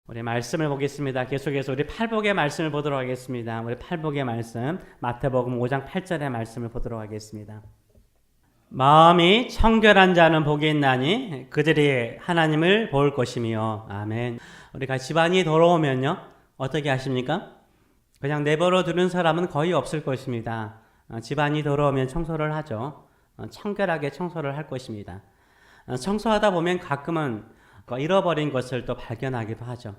우리 말씀을 보겠습니다. 계속해서 우리 팔복의 말씀을 보도록 하겠습니다. 우리 팔복의 말씀 마태복음 5장 8절의 말씀을 보도록 하겠습니다. 마음이 청결한 자는 복이 있나니 그들이 하나님을 볼 것이며. 아멘. 우리가 집안이 더러우면요 어떻게 하십니까? 그냥 내버려 두는 사람은 거의 없을 것입니다. 집안이 더러우면 청소를 하죠. 청결하게 청소를 할 것입니다. 청소하다 보면 가끔은 잃어버린 것을 또 발견하기도 하죠.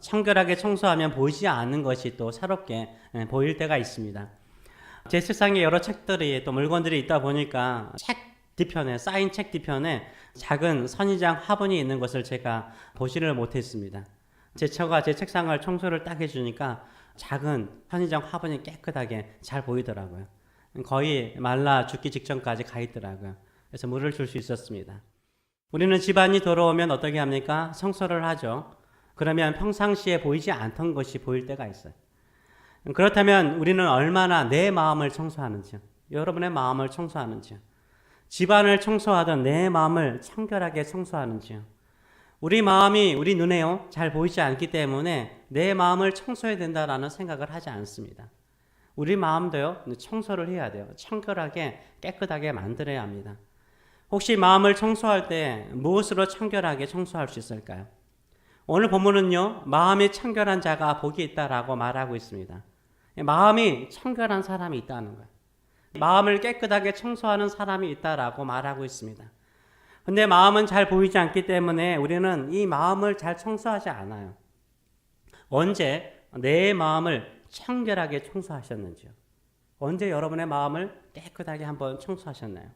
청결하게 청소하면 보이지 않는 것이 또 새롭게 보일 때가 있습니다. 제 책상에 여러 책들이 또 물건들이 있다 보니까 책 뒤편에, 쌓인 책 뒤편에 작은 선인장 화분이 있는 것을 제가 보지를 못했습니다. 제 처가 제 책상을 청소를 딱 해주니까 작은 선인장 화분이 깨끗하게 잘 보이더라고요. 거의 말라 죽기 직전까지 가 있더라고요. 그래서 물을 줄 수 있었습니다. 우리는 집안이 더러우면 어떻게 합니까? 청소를 하죠. 그러면 평상시에 보이지 않던 것이 보일 때가 있어요. 그렇다면 우리는 얼마나 내 마음을 청소하는지요? 여러분의 마음을 청소하는지요? 집안을 청소하던 내 마음을 청결하게 청소하는지요? 우리 마음이 우리 눈에요 잘 보이지 않기 때문에 내 마음을 청소해야 된다라는 생각을 하지 않습니다. 우리 마음도요 청소를 해야 돼요. 청결하게 깨끗하게 만들어야 합니다. 혹시 마음을 청소할 때 무엇으로 청결하게 청소할 수 있을까요? 오늘 본문은요 마음이 청결한 자가 복이 있다라고 말하고 있습니다. 마음이 청결한 사람이 있다는 거예요. 마음을 깨끗하게 청소하는 사람이 있다라고 말하고 있습니다. 근데 마음은 잘 보이지 않기 때문에 우리는 이 마음을 잘 청소하지 않아요. 언제 내 마음을 청결하게 청소하셨는지요? 언제 여러분의 마음을 깨끗하게 한번 청소하셨나요?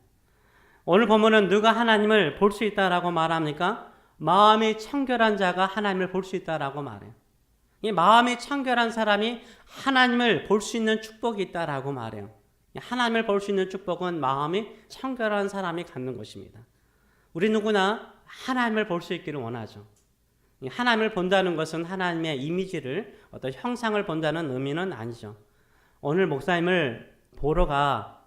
오늘 보면은 누가 하나님을 볼 수 있다라고 말합니까? 마음이 청결한 자가 하나님을 볼 수 있다라고 말해요. 이 마음이 청결한 사람이 하나님을 볼 수 있는 축복이 있다라고 말해요. 하나님을 볼 수 있는 축복은 마음이 청결한 사람이 갖는 것입니다. 우리 누구나 하나님을 볼 수 있기를 원하죠. 하나님을 본다는 것은 하나님의 이미지를 어떤 형상을 본다는 의미는 아니죠. 오늘 목사님을 뵈러 가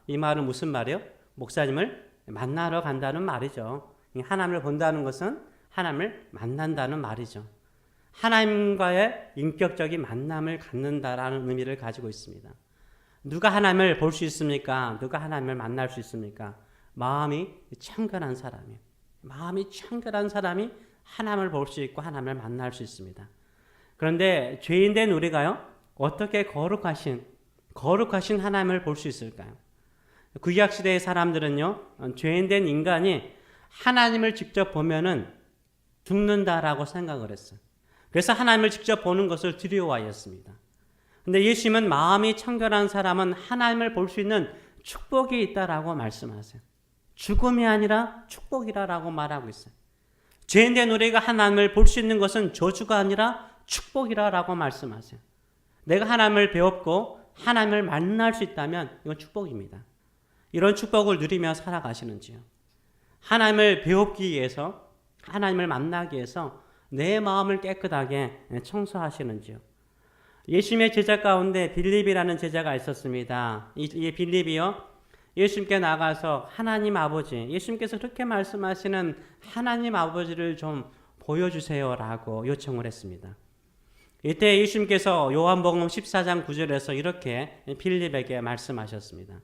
이 말은 무슨 말이에요? 목사님을 만나러 간다는 말이죠. 하나님을 본다는 것은 하나님을 만난다는 말이죠. 하나님과의 인격적인 만남을 갖는다라는 의미를 가지고 있습니다. 누가 하나님을 볼 수 있습니까? 누가 하나님을 만날 수 있습니까? 마음이 청결한 사람이에요. 마음이 청결한 사람이 하나님을 볼 수 있고 하나님을 만날 수 있습니다. 그런데 죄인된 우리가요, 어떻게 거룩하신 하나님을 볼 수 있을까요? 구약시대의 사람들은요, 죄인된 인간이 하나님을 직접 보면은 죽는다라고 생각을 했어요. 그래서 하나님을 직접 보는 것을 두려워하였습니다. 근데 예수님은 마음이 청결한 사람은 하나님을 볼 수 있는 축복이 있다라고 말씀하세요. 죽음이 아니라 축복이라고 말하고 있어요. 죄인된 우리가 하나님을 볼 수 있는 것은 저주가 아니라 축복이라고 말씀하세요. 내가 하나님을 배웠고 하나님을 만날 수 있다면 이건 축복입니다. 이런 축복을 누리며 살아가시는지요? 하나님을 배우기 위해서, 하나님을 만나기 위해서 내 마음을 깨끗하게 청소하시는지요? 예수님의 제자 가운데 빌립이라는 제자가 있었습니다. 이 빌립이요, 예수님께 나가서 하나님 아버지, 예수님께서 그렇게 말씀하시는 하나님 아버지를 좀 보여주세요라고 요청을 했습니다. 이때 예수님께서 요한복음 14장 9절에서 이렇게 빌립에게 말씀하셨습니다.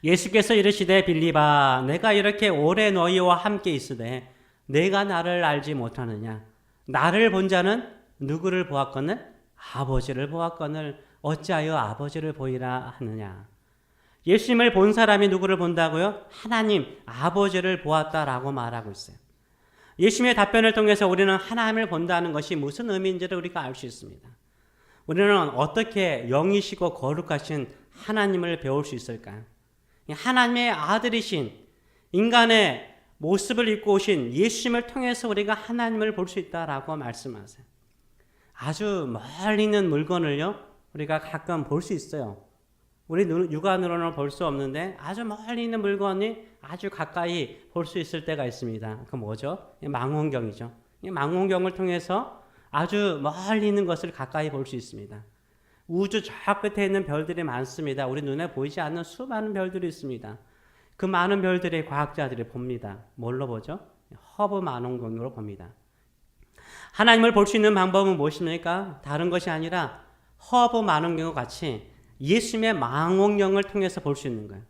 예수께서 이르시되 빌립아, 내가 이렇게 오래 너희와 함께 있으되 내가 나를 알지 못하느냐? 나를 본 자는 누구를 보았거늘? 아버지를 보았거늘 어찌하여 아버지를 보이라 하느냐? 예수님을 본 사람이 누구를 본다고요? 하나님 아버지를 보았다라고 말하고 있어요. 예수님의 답변을 통해서 우리는 하나님을 본다는 것이 무슨 의미인지를 우리가 알 수 있습니다. 우리는 어떻게 영이시고 거룩하신 하나님을 배울 수 있을까요? 하나님의 아들이신, 인간의 모습을 입고 오신 예수님을 통해서 우리가 하나님을 볼 수 있다라고 말씀하세요. 아주 멀리 있는 물건을요, 우리가 가끔 볼 수 있어요. 우리 육안으로는 볼 수 없는데 아주 멀리 있는 물건이 아주 가까이 볼 수 있을 때가 있습니다. 그 뭐죠? 망원경이죠. 이 망원경을 통해서 아주 멀리 있는 것을 가까이 볼 수 있습니다. 우주 저 끝에 있는 별들이 많습니다. 우리 눈에 보이지 않는 수많은 별들이 있습니다. 그 많은 별들이 과학자들이 봅니다. 뭘로 보죠? 허브 망원경으로 봅니다. 하나님을 볼 수 있는 방법은 무엇입니까? 다른 것이 아니라 허브 만원경과 같이 예수님의 망원경을 통해서 볼 수 있는 거예요.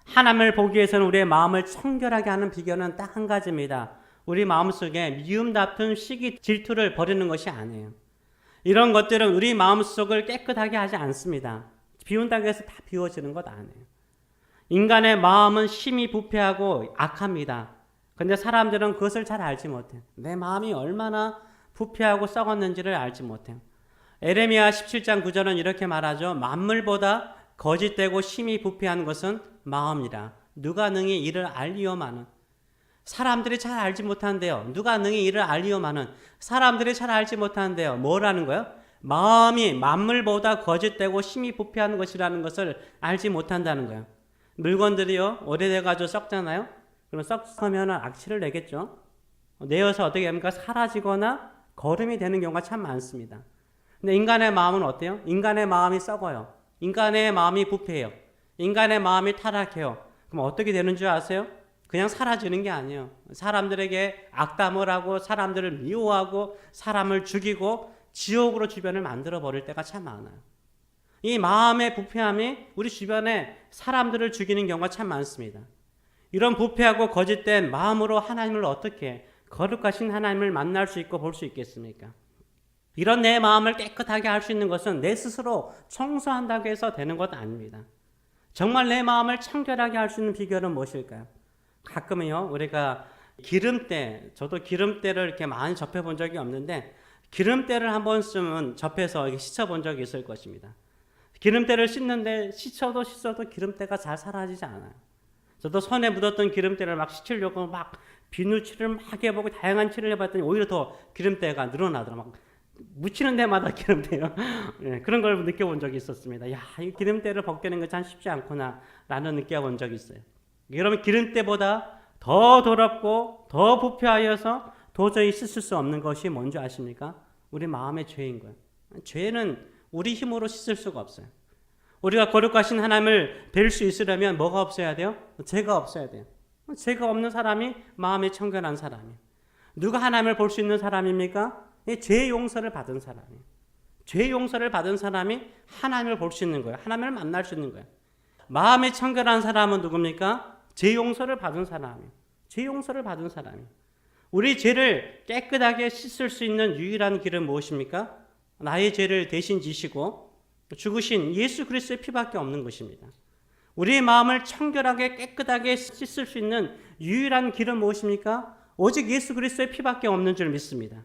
하나님을 보기 위해서는 우리의 마음을 청결하게 하는 비결은 딱 한 가지입니다. 우리 마음속에 미움, 다툼, 시기, 질투를 버리는 것이 아니에요. 이런 것들은 우리 마음속을 깨끗하게 하지 않습니다. 비운다고 해서 다 비워지는 것 아니에요. 인간의 마음은 심히 부패하고 악합니다. 그런데 사람들은 그것을 잘 알지 못해요. 내 마음이 얼마나 부패하고 썩었는지를 알지 못해요. 에레미야 17장 9절은 이렇게 말하죠. 만물보다 거짓되고 심히 부패한 것은 마음이라. 누가 능히 이를 알리오마는. 사람들이 잘 알지 못한대요. 누가 능히 이를 알리오마는. 사람들이 잘 알지 못한대요. 뭐라는 거예요? 마음이 만물보다 거짓되고 심히 부패한 것이라는 것을 알지 못한다는 거예요. 물건들이요, 오래돼가지고 썩잖아요? 그럼 썩으면 악취를 내겠죠? 내어서 어떻게 합니까? 사라지거나 거름이 되는 경우가 참 많습니다. 근데 인간의 마음은 어때요? 인간의 마음이 썩어요. 인간의 마음이 부패해요. 인간의 마음이 타락해요. 그럼 어떻게 되는 줄 아세요? 그냥 사라지는 게 아니에요. 사람들에게 악담을 하고 사람들을 미워하고 사람을 죽이고 지옥으로 주변을 만들어 버릴 때가 참 많아요. 이 마음의 부패함이 우리 주변에 사람들을 죽이는 경우가 참 많습니다. 이런 부패하고 거짓된 마음으로 하나님을 어떻게 거룩하신 하나님을 만날 수 있고 볼 수 있겠습니까? 이런 내 마음을 깨끗하게 할 수 있는 것은 내 스스로 청소한다고 해서 되는 것 아닙니다. 정말 내 마음을 청결하게 할 수 있는 비결은 무엇일까요? 가끔은요, 우리가 기름때, 저도 기름때를 이렇게 많이 접해본 적이 없는데 기름때를 한 번쯤은 접해서 씻어본 적이 있을 것입니다. 기름때를 씻는데 씻어도 기름때가 잘 사라지지 않아요. 저도 손에 묻었던 기름때를 막 씻으려고 막 비누칠을 막 해보고 다양한 칠을 해봤더니 오히려 더 기름때가 늘어나더라고요. 막 묻히는 데마다 기름때요. 네, 그런 걸 느껴본 적이 있었습니다. 야, 이 기름때를 벗기는 게 참 쉽지 않구나 라는 느껴본 적이 있어요. 여러분, 기름때보다 더 더럽고 더 부패하여서 도저히 씻을 수 없는 것이 뭔지 아십니까? 우리 마음의 죄인 거예요. 죄는 우리 힘으로 씻을 수가 없어요. 우리가 거룩하신 하나님을 뵐 수 있으려면 뭐가 없어야 돼요? 죄가 없어야 돼요. 죄가 없는 사람이 마음이 청결한 사람이에요. 누가 하나님을 볼 수 있는 사람입니까? 죄 용서를 받은 사람이에요. 죄 용서를 받은 사람이 하나님을 볼 수 있는 거예요. 하나님을 만날 수 있는 거예요. 마음이 청결한 사람은 누굽니까? 죄 용서를 받은 사람이에요. 죄 용서를 받은 사람이에요. 우리 죄를 깨끗하게 씻을 수 있는 유일한 길은 무엇입니까? 나의 죄를 대신 지시고 죽으신 예수 그리스도의 피밖에 없는 것입니다. 우리의 마음을 청결하게 깨끗하게 씻을 수 있는 유일한 길은 무엇입니까? 오직 예수 그리스도의 피밖에 없는 줄 믿습니다.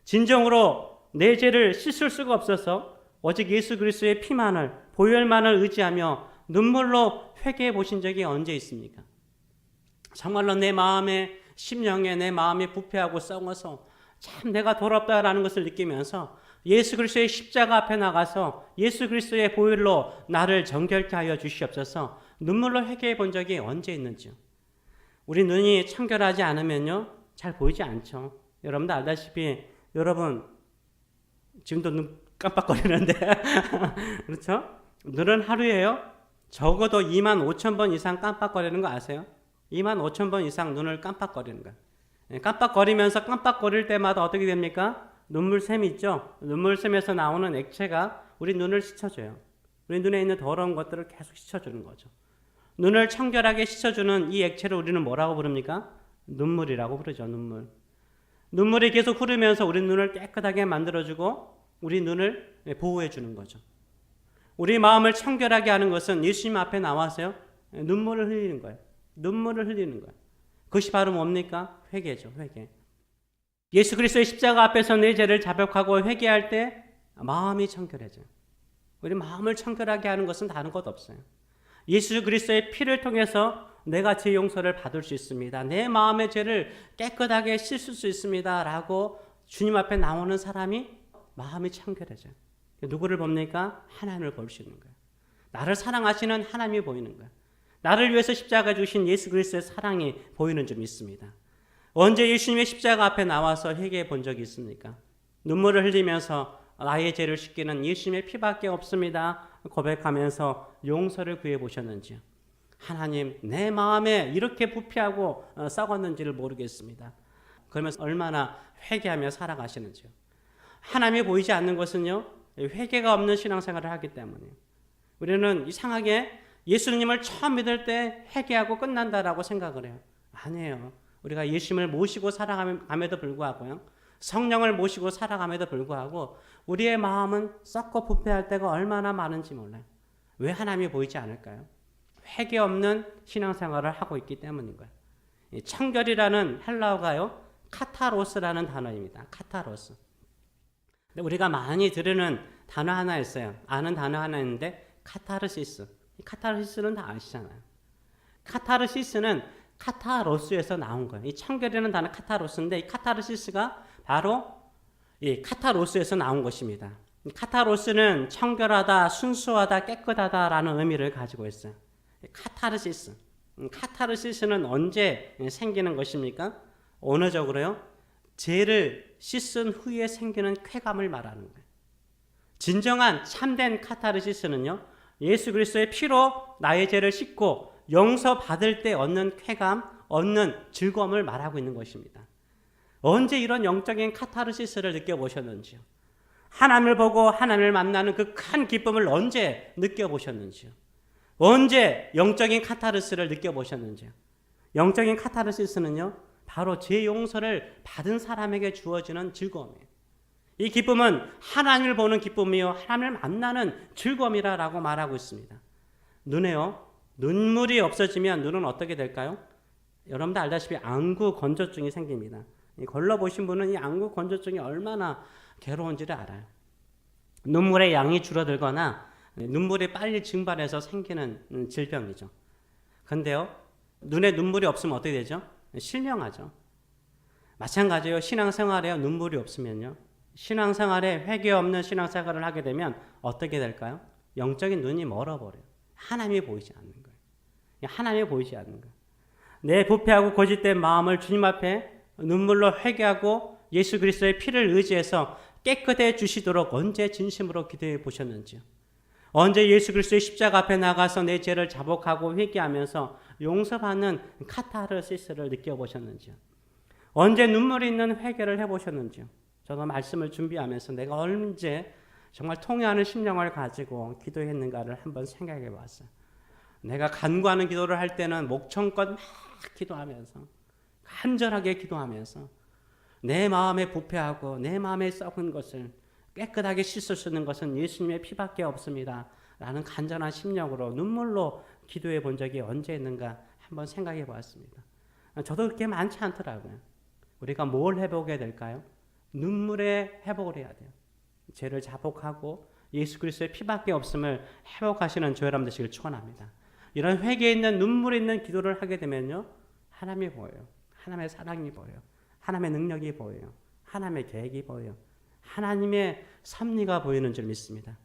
진정으로 내 죄를 씻을 수가 없어서 오직 예수 그리스도의 피만을, 보혈만을 의지하며 눈물로 회개해 보신 적이 언제 있습니까? 정말로 내 마음에, 심령에 내 마음이 부패하고 썩어서 참 내가 더럽다라는 것을 느끼면서 예수 그리스도의 십자가 앞에 나가서 예수 그리스도의 보혈로 나를 정결케 하여 주시옵소서 눈물로 회개해 본 적이 언제 있는지요? 우리 눈이 청결하지 않으면요, 잘 보이지 않죠. 여러분도 알다시피 여러분 지금도 눈 깜빡거리는데 그렇죠? 눈은 하루에요 적어도 25,000번 이상 깜빡거리는 거 아세요? 25,000번 이상 눈을 깜빡거리는 거예요. 깜빡거리면서 깜빡거릴 때마다 어떻게 됩니까? 눈물샘이 있죠? 눈물샘에서 나오는 액체가 우리 눈을 씻어줘요. 우리 눈에 있는 더러운 것들을 계속 씻어주는 거죠. 눈을 청결하게 씻어주는 이 액체를 우리는 뭐라고 부릅니까? 눈물이라고 부르죠. 눈물. 눈물이 계속 흐르면서 우리 눈을 깨끗하게 만들어주고 우리 눈을 보호해 주는 거죠. 우리 마음을 청결하게 하는 것은 예수님 앞에 나와서요, 눈물을 흘리는 거예요. 눈물을 흘리는 거예요. 그것이 바로 뭡니까? 회개죠. 회개. 예수 그리스도의 십자가 앞에서 내 죄를 자백하고 회개할 때 마음이 청결해져요. 우리 마음을 청결하게 하는 것은 다른 것 없어요. 예수 그리스도의 피를 통해서 내가 죄 용서를 받을 수 있습니다. 내 마음의 죄를 깨끗하게 씻을 수 있습니다. 라고 주님 앞에 나오는 사람이 마음이 청결해져요. 누구를 봅니까? 하나님을 볼 수 있는 거예요. 나를 사랑하시는 하나님이 보이는 거예요. 나를 위해서 십자가 주신 예수 그리스도의 사랑이 보이는 줄 믿습니다. 언제 예수님의 십자가 앞에 나와서 회개해 본 적이 있습니까? 눈물을 흘리면서 나의 죄를 씻기는 예수님의 피밖에 없습니다. 고백하면서 용서를 구해 보셨는지요? 하나님, 내 마음에 이렇게 부패하고 썩었는지를 모르겠습니다. 그러면서 얼마나 회개하며 살아가시는지요. 하나님이 보이지 않는 것은요, 회개가 없는 신앙생활을 하기 때문이에요. 우리는 이상하게 예수님을 처음 믿을 때 회개하고 끝난다라고 생각을 해요. 아니에요. 우리가 예수님을 모시고 살아감에도 불구하고요, 성령을 모시고 살아감에도 불구하고 우리의 마음은 썩고 부패할 때가 얼마나 많은지 몰라요. 왜 하나님이 보이지 않을까요? 회개 없는 신앙생활을 하고 있기 때문인 거예요. 청결이라는 헬라어가요, 카타로스라는 단어입니다. 카타로스. 근데 우리가 많이 들으는 단어 하나 있어요. 아는 단어 하나 있는데 카타르시스. 카타르시스는 다 아시잖아요. 카타르시스는 카타로스에서 나온 거예요. 이 청결이라는 단어 카타로스인데 이 카타르시스가 바로 이 카타로스에서 나온 것입니다. 카타로스는 청결하다, 순수하다, 깨끗하다라는 의미를 가지고 있어요. 카타르시스. 카타르시스는 언제 생기는 것입니까? 언어적으로요, 죄를 씻은 후에 생기는 쾌감을 말하는 거예요. 진정한 참된 카타르시스는요, 예수 그리스도의 피로 나의 죄를 씻고 용서받을 때 얻는 쾌감, 얻는 즐거움을 말하고 있는 것입니다. 언제 이런 영적인 카타르시스를 느껴보셨는지요? 하나님을 보고 하나님을 만나는 그 큰 기쁨을 언제 느껴보셨는지요? 언제 영적인 카타르시스를 느껴보셨는지요? 영적인 카타르시스는요, 바로 죄 용서를 받은 사람에게 주어지는 즐거움이에요. 이 기쁨은 하나님을 보는 기쁨이요, 하나님을 만나는 즐거움이라고 말하고 있습니다. 눈에요, 눈물이 없어지면 눈은 어떻게 될까요? 여러분도 알다시피 안구 건조증이 생깁니다. 걸러보신 분은 이 안구 건조증이 얼마나 괴로운지를 알아요. 눈물의 양이 줄어들거나 눈물이 빨리 증발해서 생기는 질병이죠. 근데요, 눈에 눈물이 없으면 어떻게 되죠? 실명하죠. 마찬가지예요. 신앙생활에 눈물이 없으면요, 신앙생활에 회개 없는 신앙생활을 하게 되면 어떻게 될까요? 영적인 눈이 멀어버려요. 하나님이 보이지 않는 거예요. 하나님이 보이지 않는 거예요. 내 부패하고 거짓된 마음을 주님 앞에 눈물로 회개하고 예수 그리스도의 피를 의지해서 깨끗해 주시도록 언제 진심으로 기도해 보셨는지요? 언제 예수 그리스도의 십자가 앞에 나가서 내 죄를 자복하고 회개하면서 용서받는 카타르시스를 느껴보셨는지요? 언제 눈물이 있는 회개를 해보셨는지요? 저도 말씀을 준비하면서 내가 언제 정말 통회하는 심령을 가지고 기도했는가를 한번 생각해 봤어요. 내가 간구하는 기도를 할 때는 목청껏 막 기도하면서, 간절하게 기도하면서 내 마음에 부패하고 내 마음에 썩은 것을 깨끗하게 씻을 수 있는 것은 예수님의 피밖에 없습니다 라는 간절한 심령으로 눈물로 기도해 본 적이 언제 있는가 한번 생각해 보았습니다. 저도 그렇게 많지 않더라고요. 우리가 뭘 회복해야 될까요? 눈물의 회복을 해야 돼요. 죄를 자복하고 예수 그리스도의 피밖에 없음을 회복하시는 저 여러분 되시길 축원합니다. 이런 회개 있는 눈물 있는 기도를 하게 되면요, 하나님이 보여요. 하나님의 사랑이 보여요. 하나님의 능력이 보여요. 하나님의 계획이 보여요. 하나님의 섭리가 보이는 줄 믿습니다.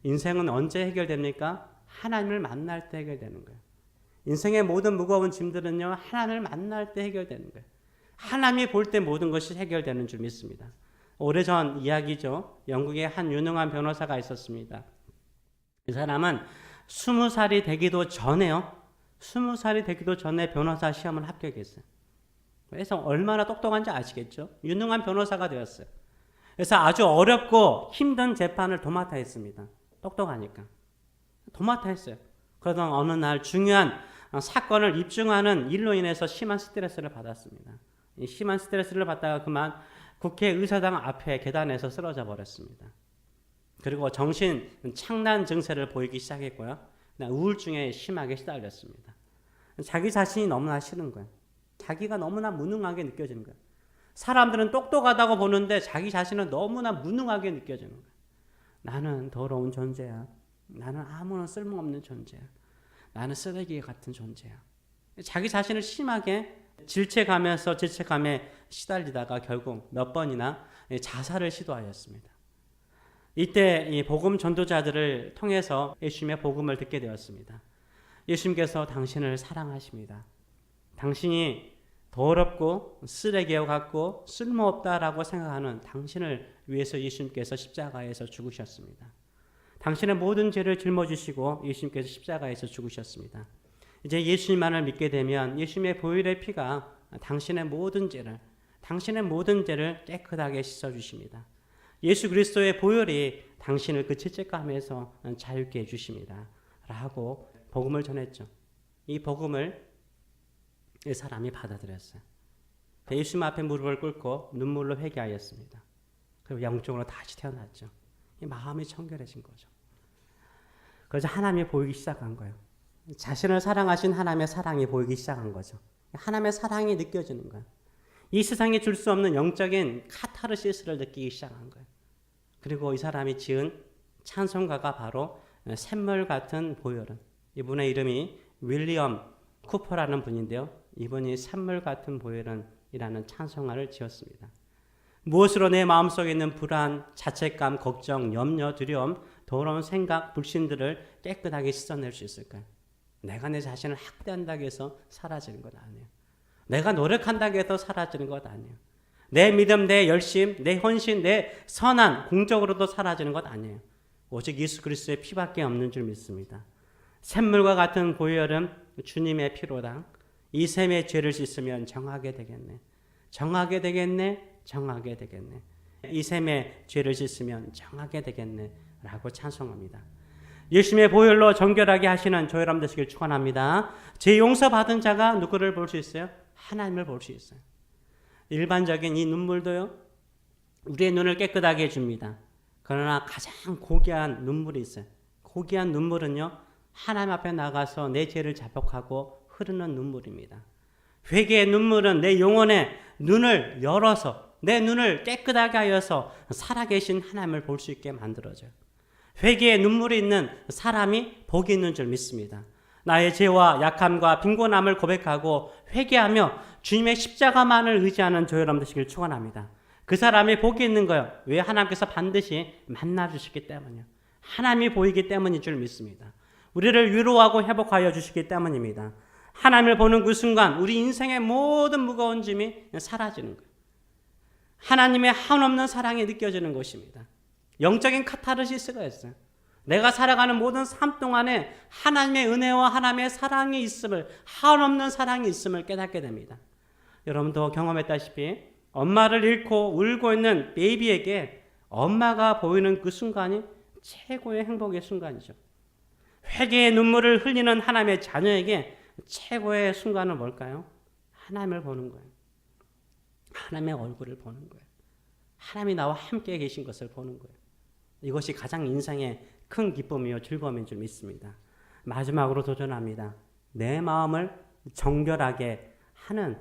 인생은 언제 해결됩니까? 하나님을 만날 때 해결되는 거예요. 인생의 모든 무거운 짐들은요, 하나님을 만날 때 해결되는 거예요. 하나님이 볼 때 모든 것이 해결되는 줄 믿습니다. 오래전 이야기죠. 영국에 한 유능한 변호사가 있었습니다. 이 사람은 20살이 되기도 전에요. 20살이 되기도 전에 변호사 시험을 합격했어요. 그래서 얼마나 똑똑한지 아시겠죠? 유능한 변호사가 되었어요. 그래서 아주 어렵고 힘든 재판을 도맡아 했습니다. 똑똑하니까. 도맡아 했어요. 그러던 어느 날 중요한 사건을 입증하는 일로 인해서 심한 스트레스를 받았습니다. 이 심한 스트레스를 받다가 그만 국회의사당 앞에 계단에서 쓰러져 버렸습니다. 그리고 정신 착란 증세를 보이기 시작했고요. 우울증에 심하게 시달렸습니다. 자기 자신이 너무나 싫은 거예요. 자기가 너무나 무능하게 느껴지는 거예요. 사람들은 똑똑하다고 보는데 자기 자신은 너무나 무능하게 느껴지는 거예요. 나는 더러운 존재야. 나는 아무런 쓸모없는 존재야. 나는 쓰레기 같은 존재야. 자기 자신을 심하게 질책하면서 질책감에 시달리다가 결국 몇 번이나 자살을 시도하였습니다. 이때 이 복음 전도자들을 통해서 예수님의 복음을 듣게 되었습니다. 예수님께서 당신을 사랑하십니다. 당신이 더럽고 쓰레기와 같고 쓸모없다라고 생각하는 당신을 위해서 예수님께서 십자가에서 죽으셨습니다. 당신의 모든 죄를 짊어지시고 예수님께서 십자가에서 죽으셨습니다. 이제 예수님만을 믿게 되면 예수님의 보혈의 피가 당신의 모든 죄를, 당신의 모든 죄를 깨끗하게 씻어주십니다. 예수 그리스도의 보혈이 당신을 그 죄책감에서 자유케 해주십니다. 라고 복음을 전했죠. 이 복음을 이 사람이 받아들였어요. 예수님 앞에 무릎을 꿇고 눈물로 회개하였습니다. 그리고 영적으로 다시 태어났죠. 이 마음이 청결해진 거죠. 그래서 하나님이 보이기 시작한 거예요. 자신을 사랑하신 하나님의 사랑이 보이기 시작한 거죠. 하나님의 사랑이 느껴지는 거예요. 이 세상에 줄 수 없는 영적인 카타르시스를 느끼기 시작한 거예요. 그리고 이 사람이 지은 찬송가가 바로 샘물 같은 보혈은, 이분의 이름이 윌리엄 쿠퍼라는 분인데요. 이분이 샘물 같은 보혈은 이라는 찬송가를 지었습니다. 무엇으로 내 마음속에 있는 불안, 자책감, 걱정, 염려, 두려움, 더러운 생각, 불신들을 깨끗하게 씻어낼 수 있을까요? 내가 내 자신을 학대한다고 해서 사라지는 것 아니에요. 내가 노력한다고 해서 사라지는 것 아니에요. 내 믿음, 내 열심, 내 헌신, 내 선한, 공적으로도 사라지는 것 아니에요. 오직 예수 그리스도의 피밖에 없는 줄 믿습니다. 샘물과 같은 보혈은 주님의 피로다. 이 샘의 죄를 씻으면 정하게 되겠네. 정하게 되겠네. 정하게 되겠네. 이 샘의 죄를 씻으면 정하게 되겠네. 라고 찬송합니다. 예수님의 보혈로 정결하게 하시는 저희람 되시길 축원합니다. 죄 용서받은 자가 누구를 볼 수 있어요? 하나님을 볼 수 있어요. 일반적인 이 눈물도요, 우리의 눈을 깨끗하게 해줍니다. 그러나 가장 고귀한 눈물이 있어요. 고귀한 눈물은요, 하나님 앞에 나가서 내 죄를 자복하고 흐르는 눈물입니다. 회개의 눈물은 내 영혼의 눈을 열어서, 내 눈을 깨끗하게 하여서 살아계신 하나님을 볼 수 있게 만들어줘요. 회개의 눈물이 있는 사람이 복이 있는 줄 믿습니다. 나의 죄와 약함과 빈곤함을 고백하고 회개하며 주님의 십자가만을 의지하는 저여러분 되시길 축원합니다. 그 사람이 복이 있는 거예요. 왜? 하나님께서 반드시 만나주시기 때문이요. 하나님이 보이기 때문인 줄 믿습니다. 우리를 위로하고 회복하여 주시기 때문입니다. 하나님을 보는 그 순간 우리 인생의 모든 무거운 짐이 사라지는 거예요. 하나님의 한없는 사랑이 느껴지는 것입니다. 영적인 카타르시스가 있어요. 내가 살아가는 모든 삶 동안에 하나님의 은혜와 하나님의 사랑이 있음을, 한없는 사랑이 있음을 깨닫게 됩니다. 여러분도 경험했다시피 엄마를 잃고 울고 있는 베이비에게 엄마가 보이는 그 순간이 최고의 행복의 순간이죠. 회개의 눈물을 흘리는 하나님의 자녀에게 최고의 순간은 뭘까요? 하나님을 보는 거예요. 하나님의 얼굴을 보는 거예요. 하나님이 나와 함께 계신 것을 보는 거예요. 이것이 가장 인생의 큰 기쁨이요 즐거움인 줄 믿습니다. 마지막으로 도전합니다. 내 마음을 정결하게 하는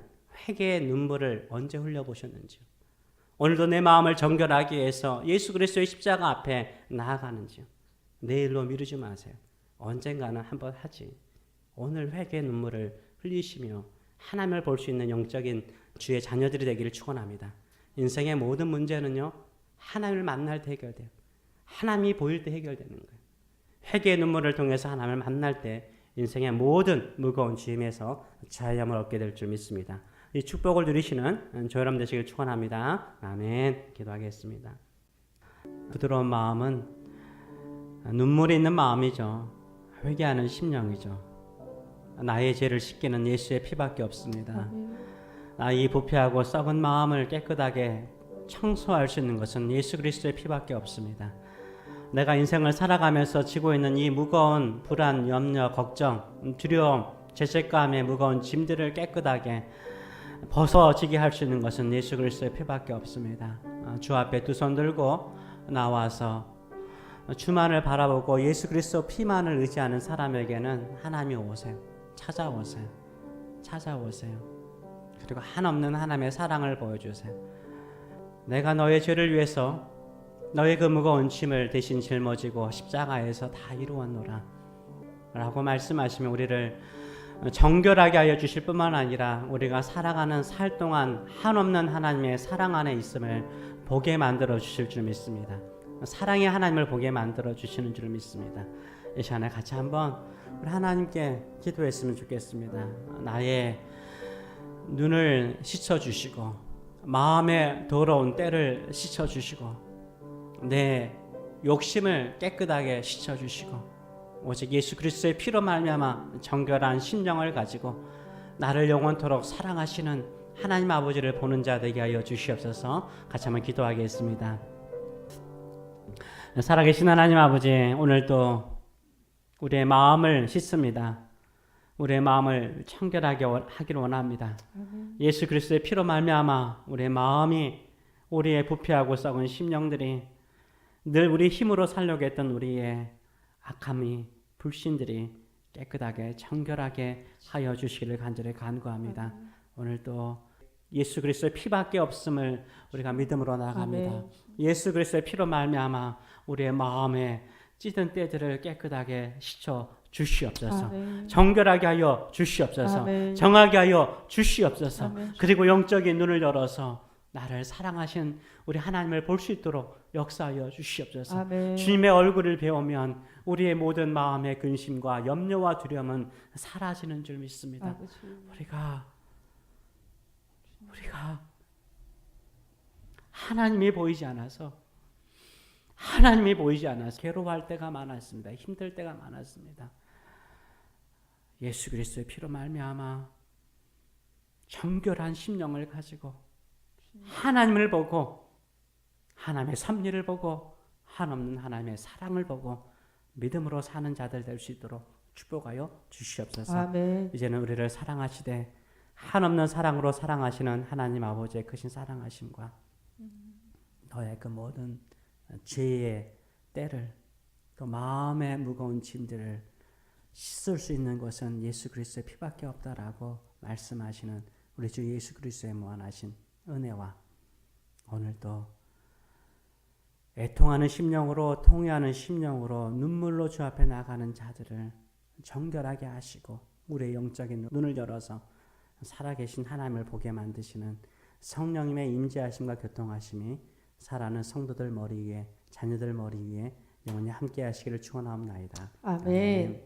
회개의 눈물을 언제 흘려보셨는지요? 오늘도 내 마음을 정결하게 해서 예수 그리스도의 십자가 앞에 나아가는지요? 내일로 미루지 마세요. 언젠가는 한번 하지. 오늘 회개의 눈물을 흘리시며 하나님을 볼 수 있는 영적인 주의 자녀들이 되기를 축원합니다. 인생의 모든 문제는요, 하나님을 만날 때 해결돼요. 하나님이 보일 때 해결되는 거예요. 회개의 눈물을 통해서 하나님을 만날 때 인생의 모든 무거운 짐에서 자유함을 얻게 될 줄 믿습니다. 이 축복을 누리시는 저여러분 되시길 축원합니다. 아멘. 기도하겠습니다. 부드러운 마음은 눈물이 있는 마음이죠. 회개하는 심령이죠. 나의 죄를 씻기는 예수의 피밖에 없습니다. 나의 부패하고 썩은 마음을 깨끗하게 청소할 수 있는 것은 예수 그리스도의 피밖에 없습니다. 내가 인생을 살아가면서 지고 있는 이 무거운 불안, 염려, 걱정, 두려움, 죄책감의 무거운 짐들을 깨끗하게 벗어지게 할 수 있는 것은 예수 그리스도의 피밖에 없습니다. 주 앞에 두 손 들고 나와서 주만을 바라보고 예수 그리스도 피만을 의지하는 사람에게는 하나님이 오세요. 찾아오세요. 찾아오세요. 그리고 한없는 하나님의 사랑을 보여주세요. 내가 너의 죄를 위해서 너의 그 무거운 짐을 대신 짊어지고 십자가에서 다 이루었노라 라고 말씀하시며 우리를 정결하게 하여 주실 뿐만 아니라 우리가 살아가는 살 동안 한없는 하나님의 사랑 안에 있음을 보게 만들어 주실 줄 믿습니다. 사랑의 하나님을 보게 만들어 주시는 줄 믿습니다. 이 시간에 같이 한번 우리 하나님께 기도했으면 좋겠습니다. 나의 눈을 씻어주시고 마음의 더러운 때를 씻어주시고 내 욕심을 깨끗하게 씻어주시고 오직 예수 그리스도의 피로 말미암아 정결한 심령을 가지고 나를 영원토록 사랑하시는 하나님 아버지를 보는 자 되게 하여 주시옵소서. 같이 한번 기도하겠습니다. 살아계신 하나님 아버지, 오늘도 우리의 마음을 씻습니다. 우리의 마음을 청결하게 하기를 원합니다. 예수 그리스도의 피로 말미암아 우리의 마음이, 우리의 부패하고 썩은 심령들이, 늘 우리 힘으로 살려고 했던 우리의 악함이, 불신들이 깨끗하게 청결하게 하여 주시기를 간절히 간구합니다. 오늘도 예수 그리스도의 피밖에 없음을 우리가 믿음으로 나아갑니다. 예수 그리스도의 피로 말미암아 우리의 마음에 찌든 때들을 깨끗하게 씻어 주시옵소서. 정결하게 하여 주시옵소서. 정하게 하여 주시옵소서. 그리고 영적인 눈을 열어서 나를 사랑하신 우리 하나님을 볼 수 있도록 역사하여 주시옵소서. 주님의 얼굴을 배우면 우리의 모든 마음의 근심과 염려와 두려움은 사라지는 줄 믿습니다. 우리가 하나님이 보이지 않아서 괴로워할 때가 많았습니다. 힘들 때가 많았습니다. 예수 그리스도의 피로 말미암아 정결한 심령을 가지고 하나님을 보고, 하나님의 섭리를 보고, 한없는 하나님의 사랑을 보고 믿음으로 사는 자들 될 수 있도록 축복하여 주시옵소서. 이제는 우리를 사랑하시되 한없는 사랑으로 사랑하시는 하나님 아버지의 크신 사랑하심과 너의 그 모든 죄의 때를, 또 마음의 무거운 짐들을 씻을 수 있는 것은 예수 그리스도의 피밖에 없다라고 말씀하시는 우리 주 예수 그리스도의 무한하신 은혜와, 오늘도 애통하는 심령으로, 통회하는 심령으로 눈물로 주 앞에 나가는 자들을 정결하게 하시고 우리의 영적인 눈을 열어서 살아계신 하나님을 보게 만드시는 성령님의 임재하심과 교통하심이 살아가는 성도들 머리 위에, 자녀들 머리 위에 영원히 함께 하시기를 축원하옵나이다. 아멘.